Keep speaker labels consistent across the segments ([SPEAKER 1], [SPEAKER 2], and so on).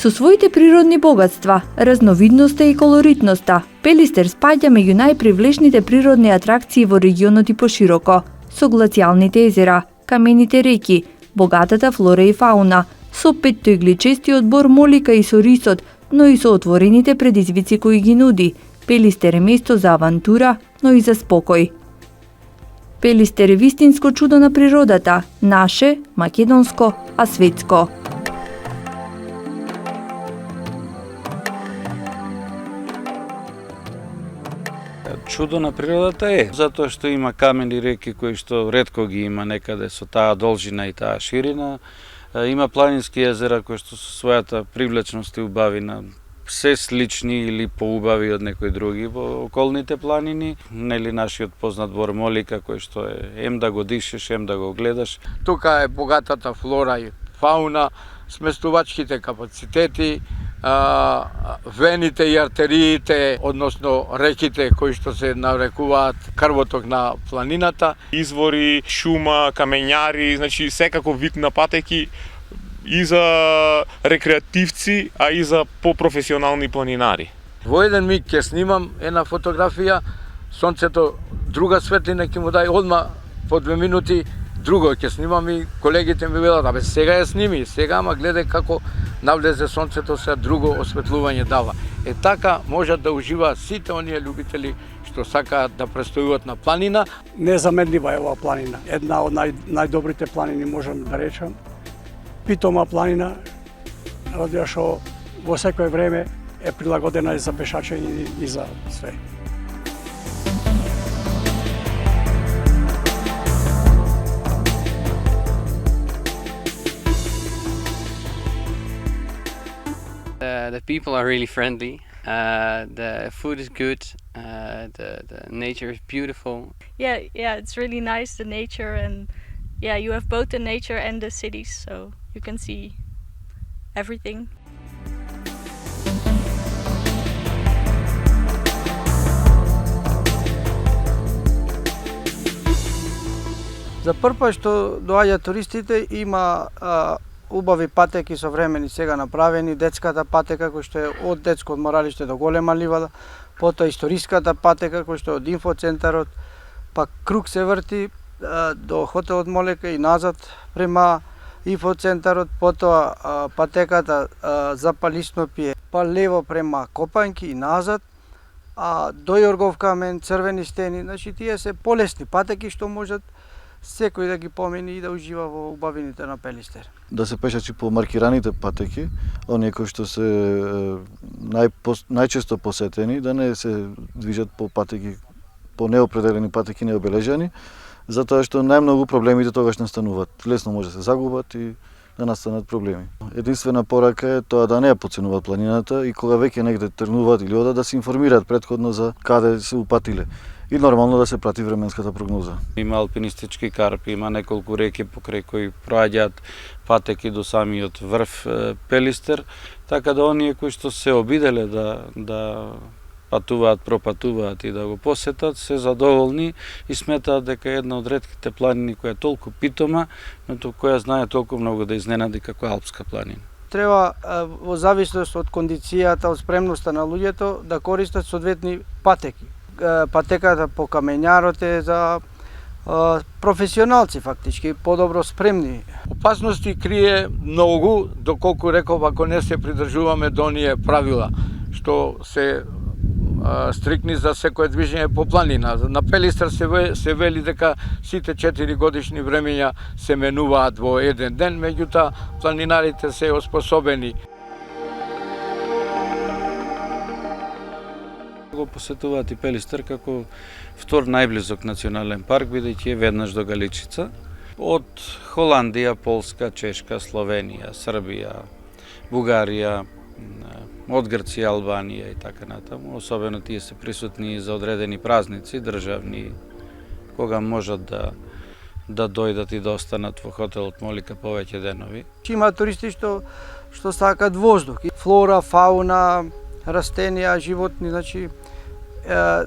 [SPEAKER 1] Со своите природни богатства, разновидноста и колоритноста, Пелистер спаѓа меѓу најпривлечните природни атракции во регионот и пошироко, со глацијалните езера, камените реки, богатата флора и фауна, со петтоигличестиот бор молика и со рисот, но и со отворените предизвици кои ги нуди. Пелистер е место за авантура, но и за спокој. Пелистер е вистинско чудо на природата, наше, македонско, а светско.
[SPEAKER 2] Чудо на природата е, затоа што има камени реки кои што ретко ги има некаде со таа должина и таа ширина. Има планински езера кои што со својата привлечност и убавина се слични или поубави од некои други во околните планини. Нели нашиот познат бор Молика кој што е ем да го дишеш, ем да го гледаш.
[SPEAKER 3] Тука е богатата флора и фауна, сместувачките капацитети, вените и артериите, односно реките кои што се нарекуваат крвоток на планината.
[SPEAKER 4] Извори, шума, камењари, значи секако вид на патеки и за рекреативци, а и за попрофесионални планинари.
[SPEAKER 3] Во еден миг ќе снимам една фотографија, сонцето друга светлина ќе му дај одма по 2 минути, друго ќе снимам и колегите ми велат, абе сега ја сними, сега ама гледај како навлезе сонцето, се друго осветлување дава. Е така можат да уживаат сите оние љубители што сакаат да престојуват на планина.
[SPEAKER 5] Незаменлива е оваа планина, една од најдобрите планини можам да речам. Питома планина, радија што во секој време е прилагодена и за пешачење и за све.
[SPEAKER 6] The people are really friendly. The food is good. The nature is beautiful.
[SPEAKER 7] Yeah, it's really nice, the nature, and yeah, you have both the nature and the cities, so you can see everything.
[SPEAKER 8] За прв пат што доаѓаат туристите има убави патеки современи сега направени, детската патека кој што е од детско одморалиште до голема ливада, потоа историската патека кој што е од инфоцентарот, па круг се врти до хотелот Молека и назад према инфоцентарот, потоа патеката за Палиснопие, па лево према Копанки и назад, до Јоргов камен, црвени стени, значи тие се полесни патеки што можат секој да ги помени и да ужива во убавините на Пелистер.
[SPEAKER 9] Да се пешачи по маркираните патеки, оние кои што се најчесто посетени, да не се движат по патеки, по неопределени патеки, необележани, затоа што најмногу проблемите тогаш настануваат. Лесно може да се загубат и да настанат проблеми. Единствена порака е тоа да не ја подценуваат планината и кога веќе негде тргнуваат или одат да се информираат претходно за каде се упатиле. И нормално да се прати временската прогноза.
[SPEAKER 2] Има алпинистички карпи, има неколку реки покрај кои проаѓаат патеки до самиот врв Пелистер, така да оние кои што се обиделе да патуваат, пропатуваат и да го посетат, се задоволни и сметаат дека е една од ретките планини која е толку питома, но која знае толку многу да изненади како алпска планина.
[SPEAKER 8] Треба во зависност од кондицијата, од спремноста на луѓето да користат соодветни патеки. Патеката по камењарот е за професионалци фактички, подобро спремни.
[SPEAKER 3] Опасности крие многу, доколку реков, ако не се придржуваме до оние правила, што се стрикни за секое движење по планина. На Пелистер се вели дека сите 4 годишни времења се менуваат во еден ден, меѓутоа планинарите се оспособени.
[SPEAKER 2] Го посетуваат и Пелистер како втор најблизок национален парк, бидејќи е веднаш до Галичица. Од Холандија, Полска, Чешка, Словенија, Србија, Бугарија, од Грција, Албанија и така натаму. Особено тие се присутни за одредени празници, државни, кога можат да дојдат и да останат во хотелот Молика повеќе денови.
[SPEAKER 8] Има туристи што сакаат воздух, флора, фауна, растенија, животни, значи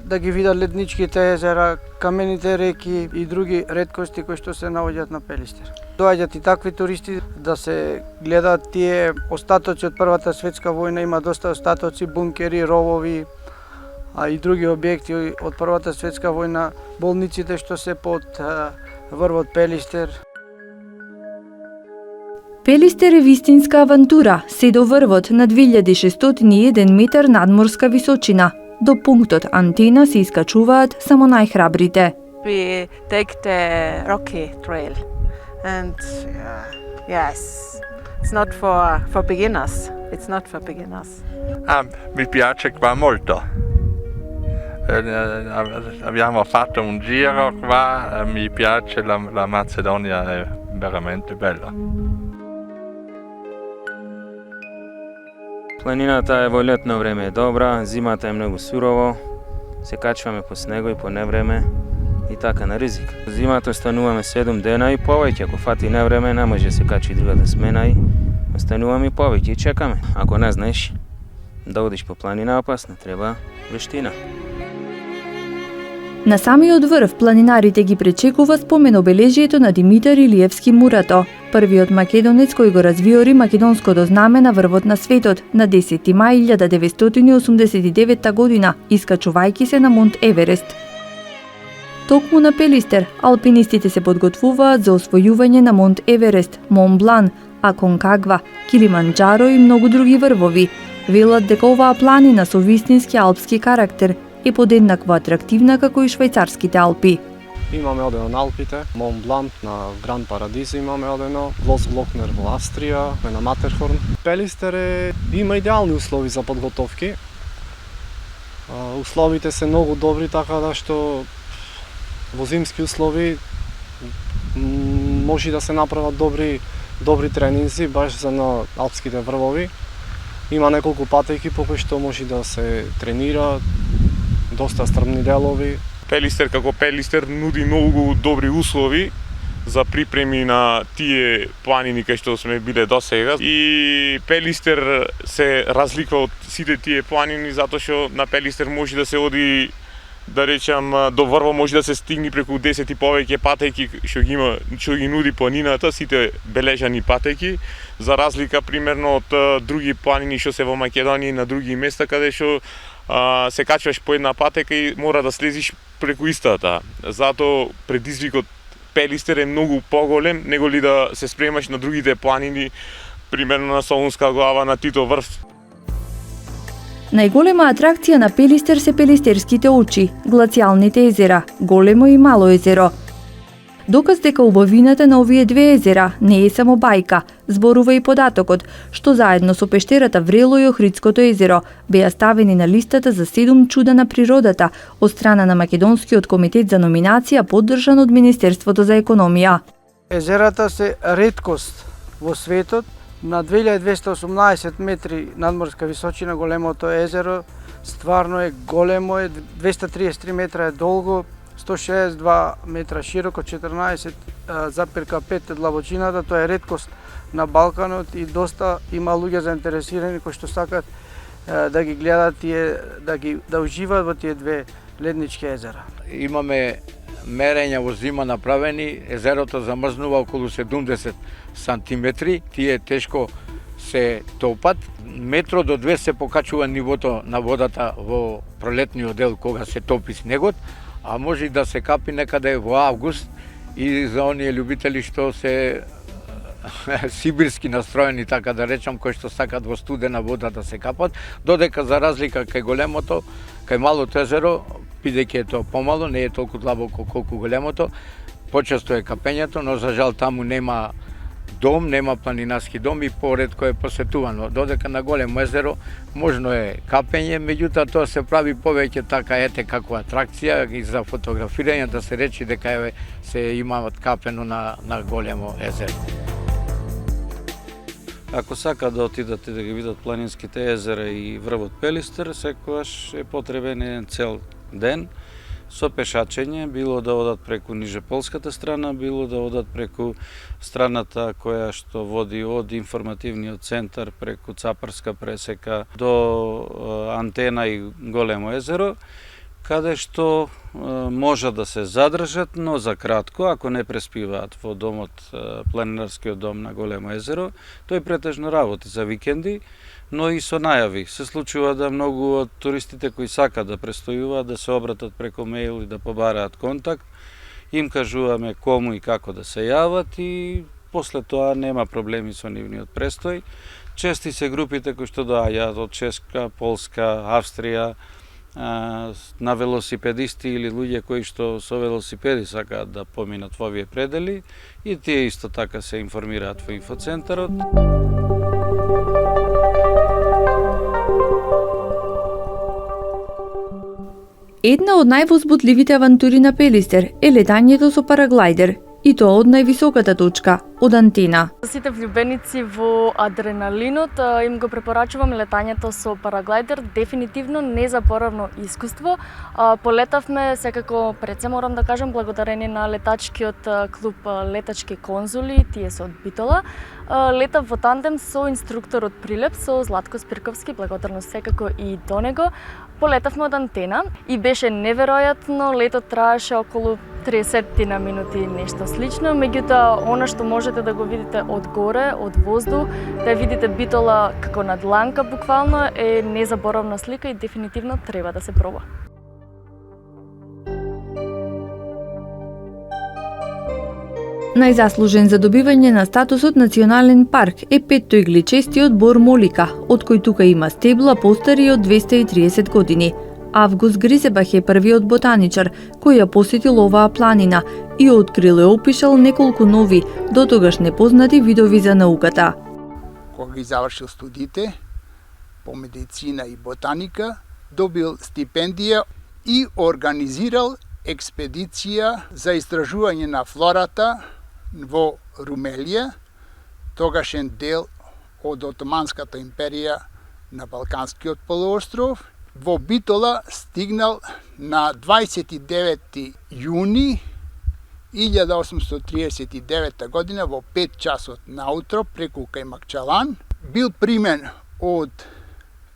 [SPEAKER 8] да ги видат ледничките езера, камените реки и други реткости кои што се наоѓаат на Пелистер. Доаѓаат и такви туристи да се гледаат тие остатоци од Првата светска војна, има доста остатоци, бункери, ровови, а и други објекти од Првата светска војна, болниците што се под врвот Пелистер.
[SPEAKER 1] Пелистер е вистинска авантура, се до врвот на 2601 метар надморска височина. До пунктот Антена се искачуваат само најхрабрите.
[SPEAKER 10] We take the Rocky Trail, and yes, it's not for beginners. It's not for beginners.
[SPEAKER 11] Mi piace qua molto. Abbiamo fatto un giro qua, mi piace, la Macedonia è veramente bella.
[SPEAKER 12] Планината е во летно време добра, зимата е многу сурово, се качваме по снего и по невреме и така на ризик. Зимата остануваме 7 дена и повеќе, ако фати невреме не може се качи другата смена и остануваме повеќе и чекаме. Ако не знаеш да одиш по планина опасно, треба вештина.
[SPEAKER 1] На самиот врв планинарите ги пречекува спомен обележието на Димитар Илиевски Мурато, првиот македонец кој го развиори македонското знаме на врвот на светот на 10 мај 1989 година, искачувајќи се на Монт Еверест. Токму на Пелистер, алпинистите се подготвуваат за освојување на Монт Еверест, Мон Блан, Аконкагва, Килиманџаро и многу други врвови. Велат дека оваа планина со вистински алпски карактер е подеднакво атрактивна како и швајцарските Алпи.
[SPEAKER 13] Имаме одено на Алпите, Мон Блан на Гран Парадизо имаме одено, Влокнер во Австрија, на Матерхорн. Пелистер има идеални услови за подготовки. Условите се многу добри, така да што во зимски услови може да се направат добри тренинзи баш за на алпските врвови. Има неколку патеки по кои што може да се тренира, доста стрмни делови.
[SPEAKER 4] Пелистер како Пелистер нуди многу добри услови за припреми на тие планини кај што сме биле досега. И Пелистер се разликува од сите тие планини затоа што на Пелистер може да се оди, да речам, до врво може да се стигне преку 10 и повеќе патеки што ги нуди планината, сите бележани патеки, за разлика примерно од други планини што се во Македонија и на други места каде што се качваш по една патека и мора да слезиш преку истата. Затоа предизвикот Пелистер е многу поголем него ли да се спремаш на другите планини, примерно на Солунска глава, на Тито врв.
[SPEAKER 1] Најголема атракција на Пелистер се Пелистерските очи, глацијалните езера, Големо и Мало езеро. Доказ дека убавината на овие две езера не е само бајка, зборува и податокот, што заедно со пештерата Врело и Охридското езеро беа ставени на листата за 7 чуда на природата од страна на Македонскиот комитет за номинација поддржан од Министерството за економија.
[SPEAKER 8] Езерата се реткост во светот. На 2218 метри надморска височина големото езеро стварно е големо, 233 метра е долго, 162 метра широко, 14,5 длабочината. Тоа е реткост на Балканот и доста има луѓе заинтересирани кои што сакат да ги гледат и да уживаат во тие две леднички езера.
[SPEAKER 3] Имаме мерења во зима направени, езерото замрзнува околу 70 сантиметри, тие тешко се топат. Метро до 2 се покачува нивото на водата во пролетниот дел кога се топи снегот, а може и да се капи некаде во август и за оние љубители што се сибирски настроени, така да речам, кои што сакат во студена вода да се капат, додека за разлика кај големото, кај малото езеро, бидејќи е тоа помало, не е толку длабоко колку големото, почесто е капењето, но за жал таму нема дом, нема планинарски дом и поретко е посетувано. Додека на големо езеро можно е капење, меѓутоа тоа се прави повеќе така ете како атракција и за фотографирање, да се речи дека се имаат капено на големо езеро.
[SPEAKER 2] Ако сакат да отидат и да ги видат планинските езера и врвот Пелистер, секогаш е потребен еден цел ден со пешачење, било да одат преку нижеполската страна, било да одат преку страната која што води од информативниот центар преку Цапарска пресека до Антена и Големо езеро, каде што може да се задржат, но за кратко, ако не преспиваат во домот, планинарскиот дом на Големо езеро. Тој претежно работи за викенди, но и со најави. Се случува да многу од туристите кои сакаат да престојуваат, да се обратат преко мејл и да побараат контакт, им кажуваме кому и како да се јават и после тоа нема проблеми со нивниот престој. Чести се групите кои што доаѓаат од Чешка, Полска, Австрија, на велосипедисти или луѓе кои што со велосипеди сакаат да поминат во овие предели и тие исто така се информираат во инфоцентарот.
[SPEAKER 1] Една од највозбудливите авантури на Пелистер е летањето со параглайдер, и тоа од највисоката точка, од Антена.
[SPEAKER 14] Сите влюбеници во адреналинот им го препорачувам летањето со параглайдер, дефинитивно незаборавно искуство. Полетавме, секако пред се морам да кажам, благодарение на летачкиот клуб Летачки конзули, тие се од Битола. Летав во тандем со инструктор од Прилеп, со Златко Спирковски, благодарност секако и до него. Полетавме од Антена и беше неверојатно, летот траеше околу 30 на минути, нешто слично, меѓутоа она што можете да го видите од горе, од воздух, да видите Битола како на дланка буквално, е незаборавна слика и дефинитивно треба да се проба.
[SPEAKER 1] Најзаслужен за добивање на статусот национален парк е петтоигличестиот бор Молика, од кој тука има стебла постари од 230 години. Август Гризебах е првиот ботаничар кој ја посетил оваа планина и открил и опишал неколку нови, дотогаш непознати видови за науката.
[SPEAKER 15] Кога ги завршил студиите по медицина и ботаника, добил стипендија и организирал експедиција за истражување на флората во Румелија, тогашен дел од Отоманската империја на Балканскиот полуостров. Во Битола стигнал на 29 јуни 1839 година во 5 часот наутро преку Кајмакчалан. Бил примен од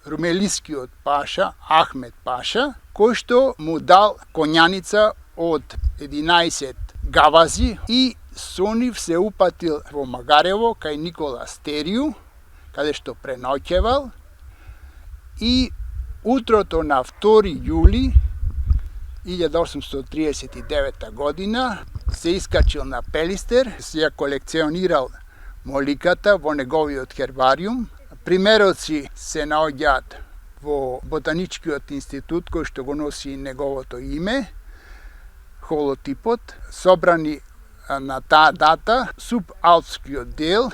[SPEAKER 15] румелискиот паша Ахмед Паша, кој што му дал коњаница од 11 гавази и со нив се упатил во Магарево кај Никола Стерију, каде што преноќевал, и утрото на 2 јули 1839 година се искачил на Пелистер, се ја колекционирал моликата во неговиот хербариум. Примероци се наоѓаат во Ботаничкиот институт кој што го носи неговото име, холотипот, собрани на таа дата, субалпскиот дел,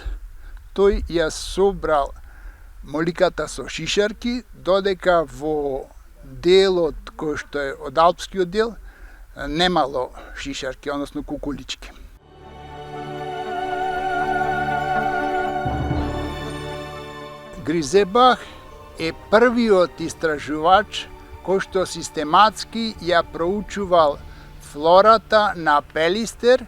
[SPEAKER 15] тој ја собрал моликата со шишарки, додека во делот кој што е од алпскиот дел немало шишарки, односно кукулички. Гризебах е првиот истражувач кој што систематски ја проучувал флората на Пелистер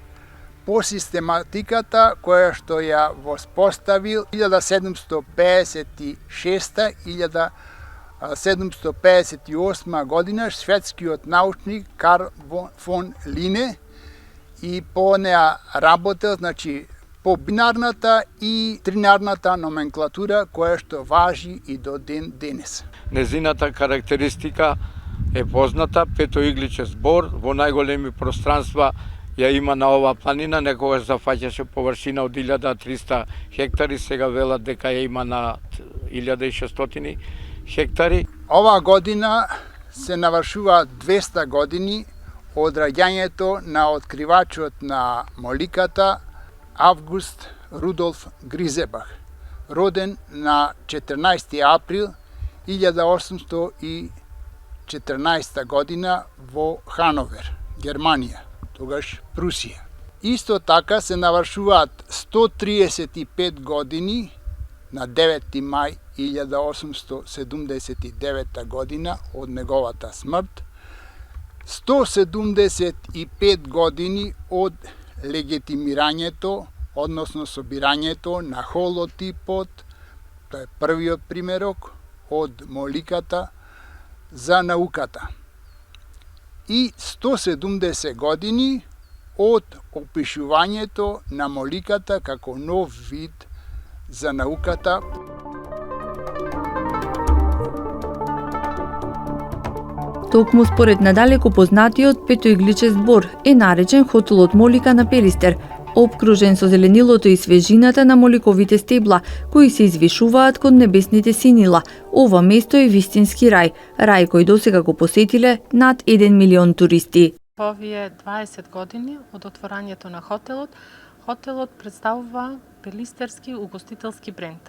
[SPEAKER 15] по систематиката која што ја воспоставил 1756-1758 година шведскиот научник Карл фон Лине и по неа работел, значи, по бинарната и тринарната номенклатура која што важи и до ден денес.
[SPEAKER 3] Незината карактеристика е позната, петоигличест бор во најголеми пространства ја има на оваа планина, некогаш зафаќаше површина од 1300 хектари, сега велат дека ја има на 1600 хектари.
[SPEAKER 15] Оваа година се навршуваат 200 години од раѓањето на откривачот на моликата Август Рудолф Гризебах, роден на 14 април 1814 година во Хановер, Германија, тогаш Прусија. Исто така се навршуваат 135 години на 9 мај 1879 година од неговата смрт, 175 години од легитимирањето, односно собирањето на холотипот, тоа е првиот примерок од моликата за науката. и 170 години од опишувањето на моликата како нов вид за науката.
[SPEAKER 1] Токму според надалеку познатиот петоигличест збор е наречен хотелот Молика на Пелистер, обкружен со зеленилото и свежината на моликовите стебла, кои се извишуваат кон небесните синила. Ова место е вистински рај, рај кој досега го посетиле над 1 милион туристи.
[SPEAKER 16] Во овие 20 години од отворањето на хотелот представува пелистерски угостителски бренд.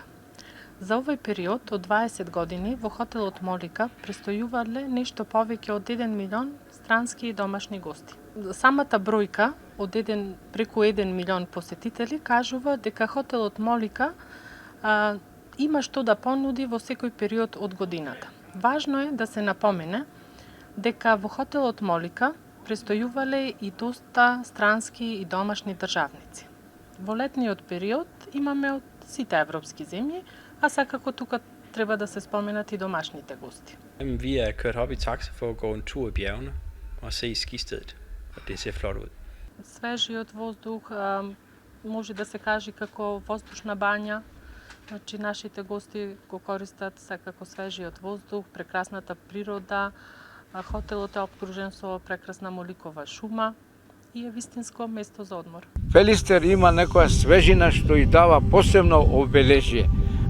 [SPEAKER 16] За овој период од 20 години во хотелот Молика престојувале нешто повеќе од 1 милион странски и домашни гости. Самата бројка од преку 1 милион посетители кажува дека хотелот Молика има што да понуди во секој период од годината. Важно е да се напомене дека во хотелот Молика престојувале и доста странски и домашни државници. Во летниот период имаме од сите европски земји, а секако тука треба да се споменат и домашните гости.
[SPEAKER 17] Vi er kørt op i taxa for at gå en tur i bjergene og se skistedet, og det ser flot ud.
[SPEAKER 16] Свежиот воздух може да се каже како воздушна бања. Значи нашите гости го користат секако свежиот воздух, прекрасната природа. Хотелот е обкружен со прекрасна моликова шума и е вистинско место за одмор.
[SPEAKER 3] Пелистер има некоја свежина што и дава посебно обележје.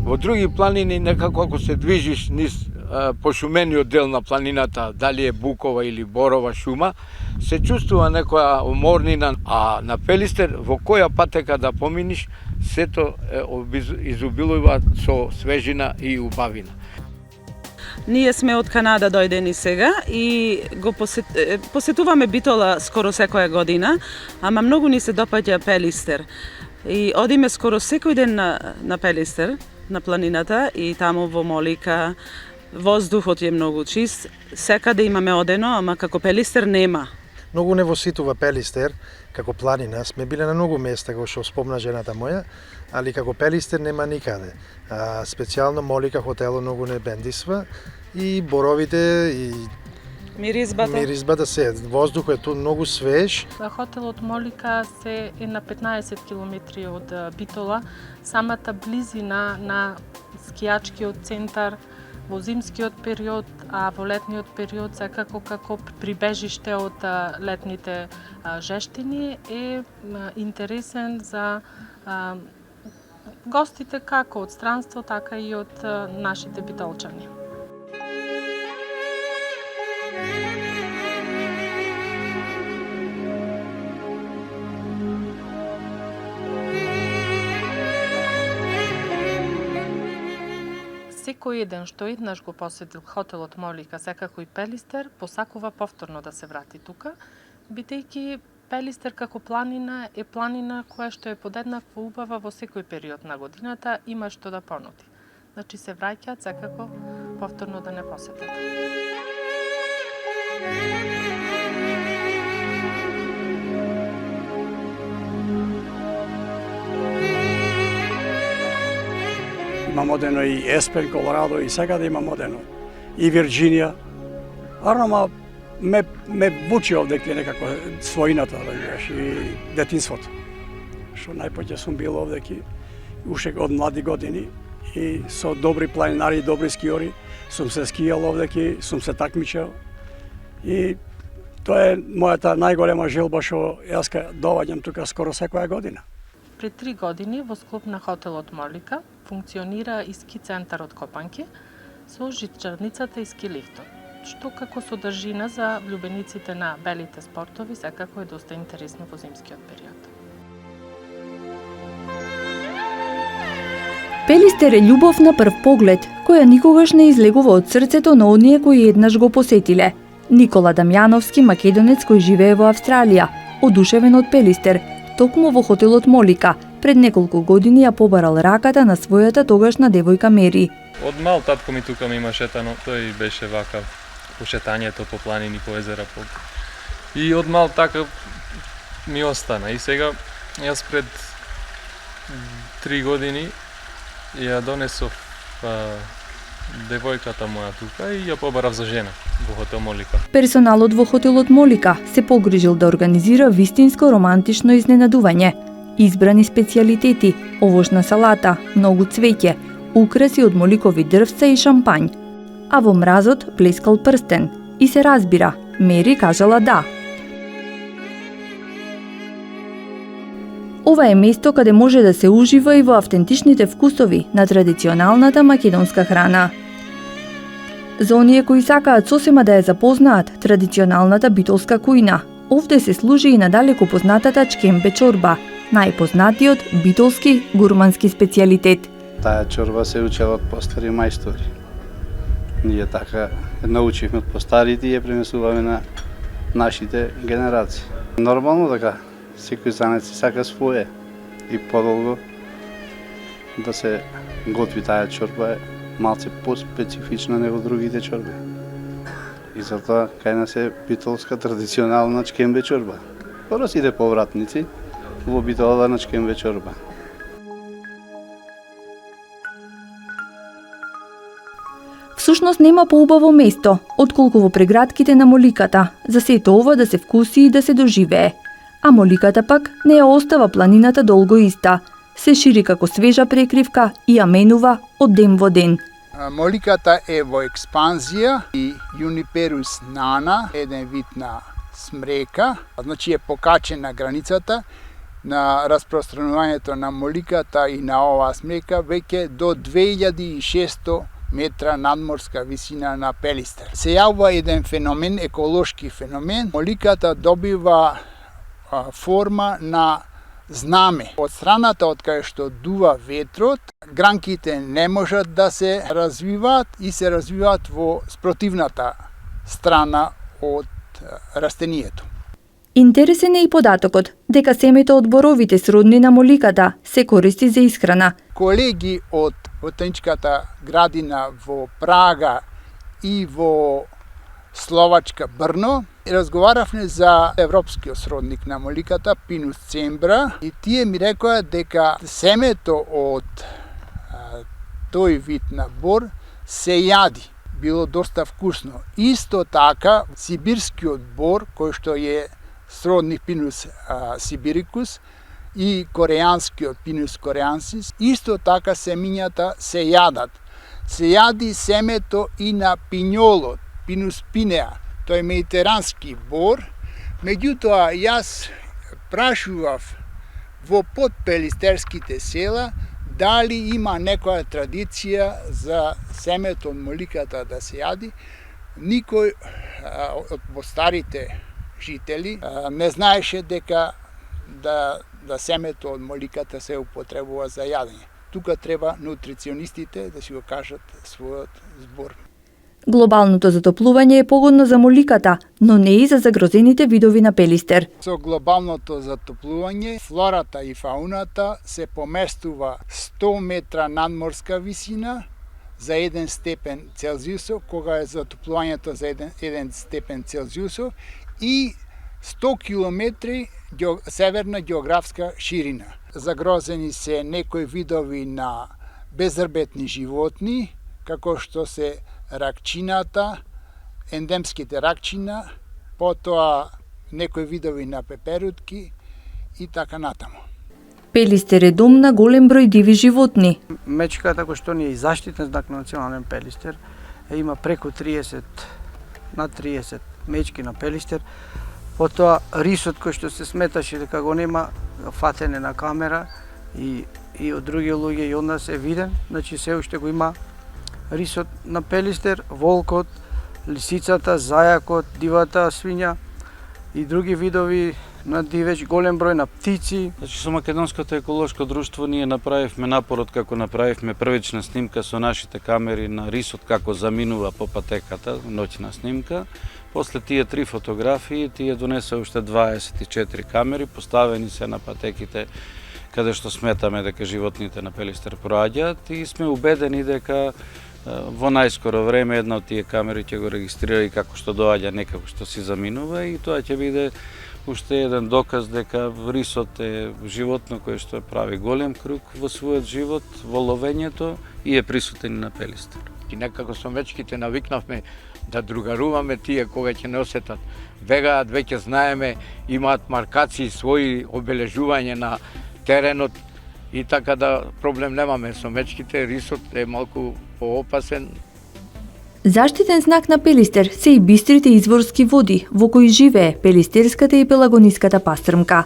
[SPEAKER 3] Во други планини некако ако се движиш низ пошумениот дел на планината, дали е букова или борова шума, се чувствува некоја уморнина, а на Пелистер во која патека да поминиш, сето изобилува со свежина и убавина.
[SPEAKER 18] Ние сме од Канада дојдени сега и го посетуваме Битола скоро секоја година, ама многу ни се допаѓа Пелистер. И одиме скоро секој ден на Пелистер, на планината, и таму во Молика воздухот е многу чист. Секаде имаме одено, ама како Пелистер нема.
[SPEAKER 19] Многу не воситува Пелистер како планина. Сме биле на многу места, како што спомна жената моја, али како Пелистер нема никаде. Специјално Молика хотело многу не бендисва и боровите и миризбата се. Воздухот е тут многу свеж.
[SPEAKER 16] Хотелот Молика се е на 15 километри од Битола. Самата близина на скијачкиот центар во зимскиот период, а во летниот период секако како прибежиште од летните жештини е интересен за гостите како од странство, така и од нашите битолчани. Секој еден што еднаш го посетил хотелот Молика, секако и Пелистер, посакува повторно да се врати тука, бидејќи Пелистер како планина е планина која што е подеднакво убава во секој период на годината, има што да понуди. Значи се враќаат секако повторно да не посетат.
[SPEAKER 5] Имам одено и Еспен, Колорадо, и сега да имам одено. И Вирджинија. Арно, ме вучи овдеке некако својината, да кажеш, и детинството. Што најпоќе сум бил овдеки, уште од млади години, и со добри планинари и добри скиори, сум се скијал овдеки, сум се такмичал. И тоа е мојата најголема желба што јас доваѓам тука скоро секоја година.
[SPEAKER 16] Пред 3 години во склоп на хотелот Молика функционира и ски центарот Копанки со жичарницата и ски лифтот, што како содржина за влюбениците на белите спортови секако е доста интересно во зимскиот период.
[SPEAKER 1] Пелистер е љубов на прв поглед, која никогаш не излегува од срцето на оние кои еднаш го посетиле. Никола Дамјановски, македонец кој живее во Австралија, одушевен од Пелистер, токму во хотелот Молика, пред неколку години ја побарал раката на својата тогашна девојка Мери.
[SPEAKER 20] Од мал татко ми тука ми има шетано, тој беше вакав по шетањето по планини, по езера. И од мал така ми остана. И сега, јас пред 3 години ја донесов девојката моја тука и ја побарав за жена во хотел Молика.
[SPEAKER 1] Персоналот во хотелот Молика се погрижил да организира вистинско романтично изненадување. Избрани специјалитети, овошна салата, многу цвеќе, украси од моликови дрвца и шампањ. А во мразот блескал прстен. И се разбира, Мери кажала да. Ова е место каде може да се ужива и во автентичните вкусови на традиционалната македонска храна. За оние кои сакаат сосема да ја запознаат традиционалната битолска кујна, овде се служи и надалеку познатата чкембе чорба, најпознатиот битолски гурмански специјалитет.
[SPEAKER 21] Таа чорба се учела од постари мајстори. Ние така научивме од постарите и ја пренесуваме на нашите генерации. Нормално така, секој занет си сака своje и подолго да се готви таа чорба е малце по-специфична него другите чорби. И затоа кај нас е битолска традиционална чкембе чорба. Скоро сите повратници во Битола на чкембе чорба.
[SPEAKER 1] Всушност нема поубаво место, отколку во прегратките на Моликата, за сето ова да се вкуси и да се доживее. А Моликата пак не ја остава планината долго иста. Се шири како свежа прекривка и ја менува од ден во ден.
[SPEAKER 15] Моликата е во експанзија и Juniperus nana, еден вид на смрека, значи е покачена границата на распространувањето на Моликата и на оваа смрека веќе до 2600 метра надморска висина на Пелистер. Се јавува еден феномен, еколошки феномен. Моликата добива форма на знаме. Од страната од кај што дува ветрот, гранките не можат да се развиваат и се развиваат во спротивната страна од растението.
[SPEAKER 1] Интересен е и податокот дека семето од боровите сродни на Моликата се користи за исхрана.
[SPEAKER 15] Колеги од ботаничката градина во Прага и во Словачка Брно разговаравме за европскиот сродник на Моликата, Pinus cembra, и тие ми рекоа дека семето од тој вид на бор се јади. Било доста вкусно. Исто така, сибирскиот бор, кој што е сродник Pinus sibiricus, и кореанскиот Pinus coreansis, исто така семињата се јадат. Се јади семето и на пинјолот, Pinus pinea, тој е медитерански бор. Меѓутоа, јас прашував во подпелистерските села дали има некоја традиција за семето од Моликата да се јади. Никој од старите жители не знаеше дека да семето од Моликата се употребува за јадење. Тука треба нутриционистите да си го кажат својот збор.
[SPEAKER 1] Глобалното затоплување е погодно за Моликата, но не и за загрозените видови на Пелистер.
[SPEAKER 15] Со глобалното затоплување, флората и фауната се поместува 100 метра надморска висина за 1 степен Целзиусов, кога е затоплувањето за 1 степен Целзиусов, и 100 километри северна географска ширина. Загрозени се некои видови на безрбетни животни, како што се ракчината, ендемските ракчина, потоа некои видови на пеперутки и така натаму.
[SPEAKER 1] Пелистер е дом на голем број диви животни.
[SPEAKER 8] Мечката, кој што ни е заштитен знак на национален Пелистер, има преку 30, над 30 мечки на Пелистер. Потоа рисот кој што се сметаше дека го нема фатене на камера и од други луѓе и од нас е виден, значи се уште го има рисот на Пелистер, волкот, лисицата, зајакот, дивата свиња и други видови на дивеч, голем број на птици.
[SPEAKER 2] Значи со Македонското еколошко друштво ние направивме напорот како направивме првична снимка со нашите камери на рисот како заминува по патеката, ноќна снимка. После тие 3 фотографии, тие донеса уште 24 камери, поставени се на патеките каде што сметаме дека животните на Пелистер проаѓаат и сме убедени дека во најскоро време една од тие камери ќе го регистрира и како што доаѓа, некако што си заминува и тоа ќе биде уште еден доказ дека рисот е животно кое што прави голем круг во својот живот, во ловењето и е присутен и на Пелистер.
[SPEAKER 3] И некако со мечките навикнавме да другаруваме тие кога ќе не осетат. Бегаат, веќе знаеме, имаат маркации, своји обележување на теренот и така да проблем немаме со мечките. Рисот е малку поопасен.
[SPEAKER 1] Заштитен знак на Пелистер се и бистрите изворски води во кои живее пелистерската и пелагониската пастрмка.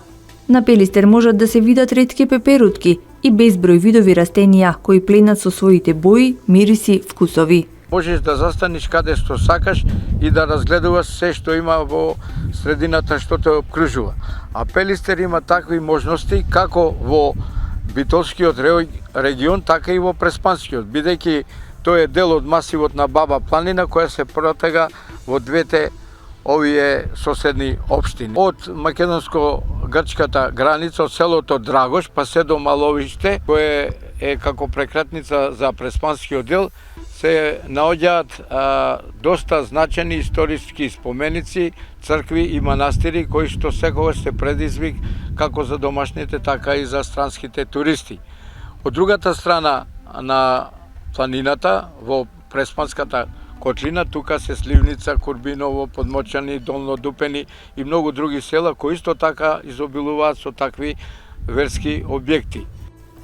[SPEAKER 1] На Пелистер можат да се видат ретки пеперутки и безброј видови растенија кои пленат со своите бои, мириси, вкусови.
[SPEAKER 3] Можеш да застаниш каде што сакаш и да разгледуваш се што има во средината што те обкружува. А Пелистер има такви можности како во Битолскиот регион, така и во Преспанскиот, бидејќи тој е дел од масивот на Баба планина која се протега во двете овие соседни општини. Од македонско-грчката граница, од селото Драгош, па се до Маловиште, кое е како прекратница за Преспанскиот дел, се наоѓаат доста значени историски споменици, цркви и манастири кои што секогаш се предизвик како за домашните, така и за странските туристи. Од другата страна на планината, во Преспанската котлина, тука се Сливница, Курбиново, Подмочани, Долно Дупени и многу други села кои исто така изобилуваат со такви верски објекти.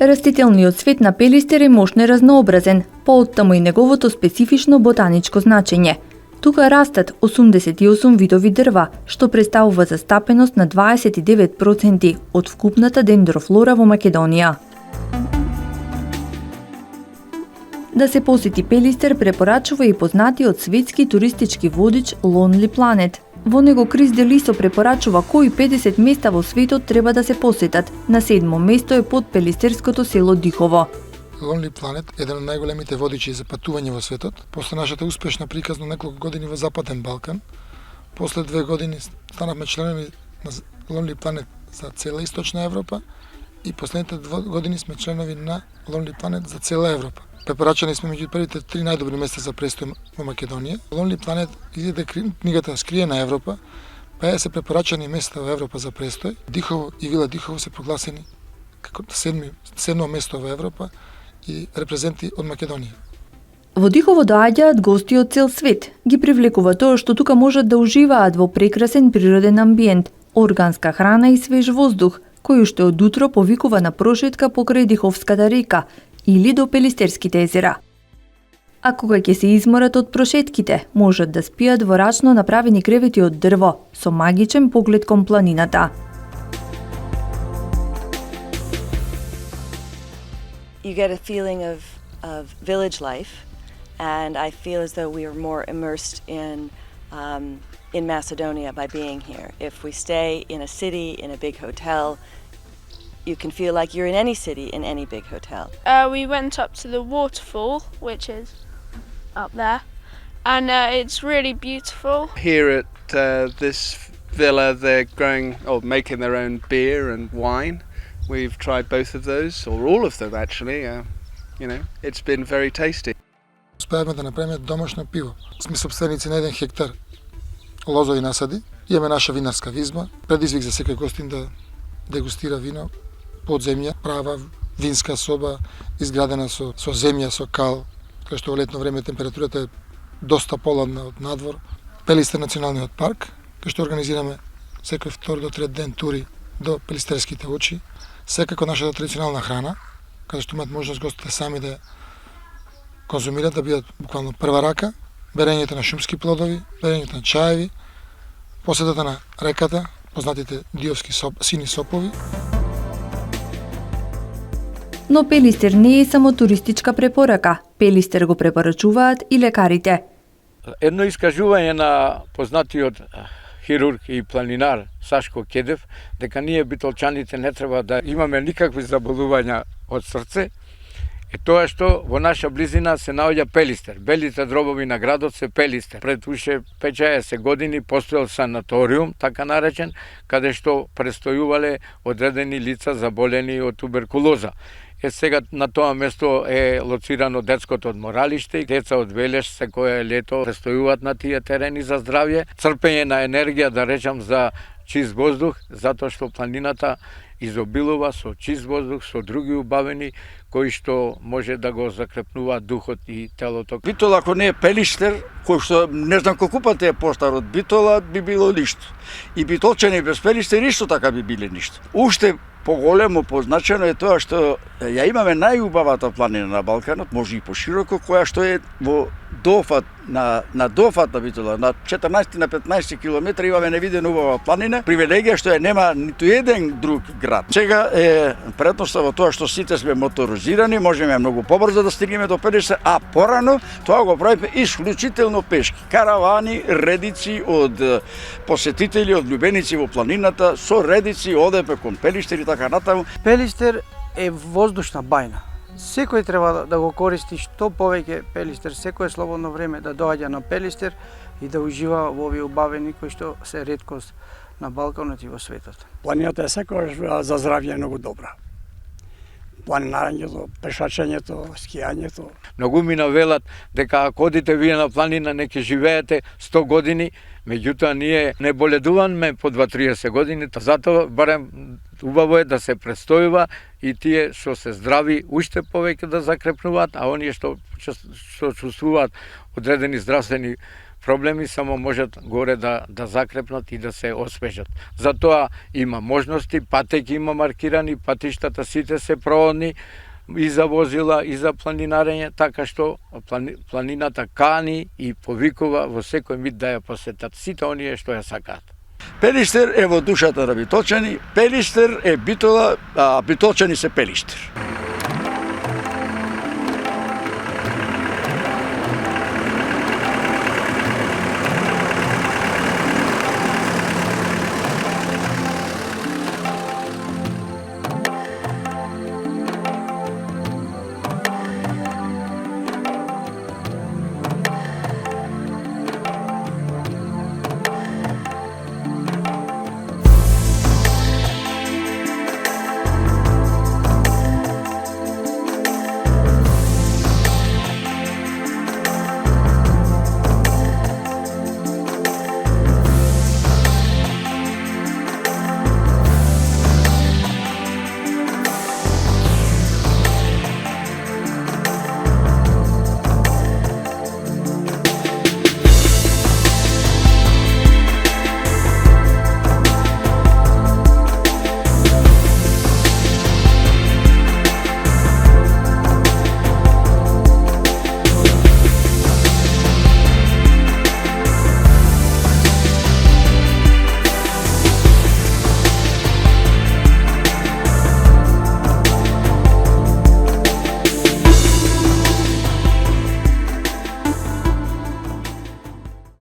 [SPEAKER 1] Растителниот свет на Пелистер е мощно и разнообразен, пооттаму и неговото специфично ботаничко значење. Тука растат 88 видови дрва, што представува застапеност на 29% од вкупната дендрофлора во Македонија. Да се посети Пелистер препорачува и познатиот светски туристички водич Lonely Planet. Во него Крис Делисо препорачува кои 50 места во светот треба да се посетат. На 7-мо место е под пелистерското село Дихово.
[SPEAKER 6] Lonely Planet е еден од најголемите водичи за патување во светот. После нашата успешна приказна неколку години во Западен Балкан, после 2 години станавме членови на Lonely Planet за цела Источна Европа и последните 2 години сме членови на Lonely Planet за цела Европа. Препорачани сме меѓу првите 3 најдобри места за престој во Македонија. Lonely Planet издаде книгата Скриена Европа, па се препорачани места во Европа за престој. Дихово и Вила Дихово се прогласени како седмо место во Европа и репрезенти од Македонија.
[SPEAKER 1] Во Дихово доаѓаат гости од цел свет. Ги привлекува тоа што тука можат да уживаат во прекрасен природен амбиент, органска храна и свеж воздух, кој уште од утро повикува на прошетка покрај Диховската река или до Пелистерските езера. А кога ќе се изморат од прошетките, можат да спијат во рачно направени кревети од дрво, со магичен поглед кон планината.
[SPEAKER 22] You get a feeling of village life, and I feel as though we are more immersed in Macedonia by being here. If we stay in a city, in a big hotel, you can feel like you're in any city, in any big hotel.
[SPEAKER 23] We went up to the waterfall, which is up there, and it's really beautiful.
[SPEAKER 24] Here at this villa, they're growing or making their own beer and wine. We've tried both of those, or all of them actually. It's been very tasty.
[SPEAKER 6] Успеавме да направиме домашно пиво. Сме собственици на 1 хектар лозови насади. Имаме наша винарска визма. Предизвик за секој гостин да дегустира вино под земја, права винска соба, изградена со земја, со кал, кај што во летно време температурата е доста поладна од надвор. Пелистер националниот парк, кај што организираме секој 2 до 3 ден тури до Пелистерските очи. Секако нашата традиционална храна, каде што имаат можност гостите сами да конзумират, да бидат буквално прва рака, берењето на шумски плодови, берењето на чаеви, посетата на реката, познатите диовски сини сопови.
[SPEAKER 1] Но Пелистер не е само туристичка препорака. Пелистер го препорачуваат и лекарите.
[SPEAKER 3] Едно искажување на познатиот хирург и планинар Сашко Кедев, дека ние битолчаните не треба да имаме никакви заболувања од срце, е тоа што во наша близина се наоѓа Пелистер. Белите дробови на градот се Пелистер. Пред уште 50 години постоел санаториум, така наречен, каде што престојувале одредени лица заболени од туберкулоза. Сега на тоа место е лоцирано детското одморалиште и деца од Велеш секое лето престојуваат на тие терени за здравје. Црпење на енергија, да речам, за чист воздух, затоа што планината изобилува со чист воздух, со други убавени кои што може да го закрепнуваат духот и телото.
[SPEAKER 7] Битола ако не е Пелиштер, кој што не знам колку пати е постар од Битола, би било ништо. И Битолчани без Пелиштер исто така би биле ништо. Уште поголемо позначено е тоа што ја имаме најубавата планина на Балканот, може и пошироко, која што е во дофат на дофат на Битола, на 14 на 15 километри имаме невидена убава планина, привилегија што ја нема ниту еден друг град. Сега е предноста во тоа што сите сме моторизирани, можеме многу побрзо да стигнеме до Пелиштер, а порано тоа го правиме исклучително пешки. Каравани, редици од посетители, од љубеници во планината, со редици одеме кон Пелиштер и така натаму.
[SPEAKER 8] Пелиштер е воздушна бајна. Секој треба да го користи што повеќе Пелиштер, секое слободно време да доаѓа на Пелиштер и да ужива во овие убавени кои што се реткост на Балканот и во светот.
[SPEAKER 5] Планината е секогаш за здравје многу добра. Планинарењето, пешачењето, скијањето.
[SPEAKER 3] Многу ми навелат дека ако одите вие на планина не ќе живеете 100 години, меѓутоа ние не боледуваме по 2-30 години, затоа барем убаво е да се престојува и тие што се здрави уште повеќе да закрепнуваат, а оние што чувствуваат одредени здравствени проблеми само можат горе да закрепнат и да се освежат. Затоа има можности, патеки има маркирани, патиштата сите се проводни и за возила, и за планинарење, така што планината кани и повикува во секој миг да ја посетат сите оние што ја сакаат.
[SPEAKER 7] Пелиштер е во душата на Битолчани, Пелиштер е Битола, а Битолчани се Пелиштер.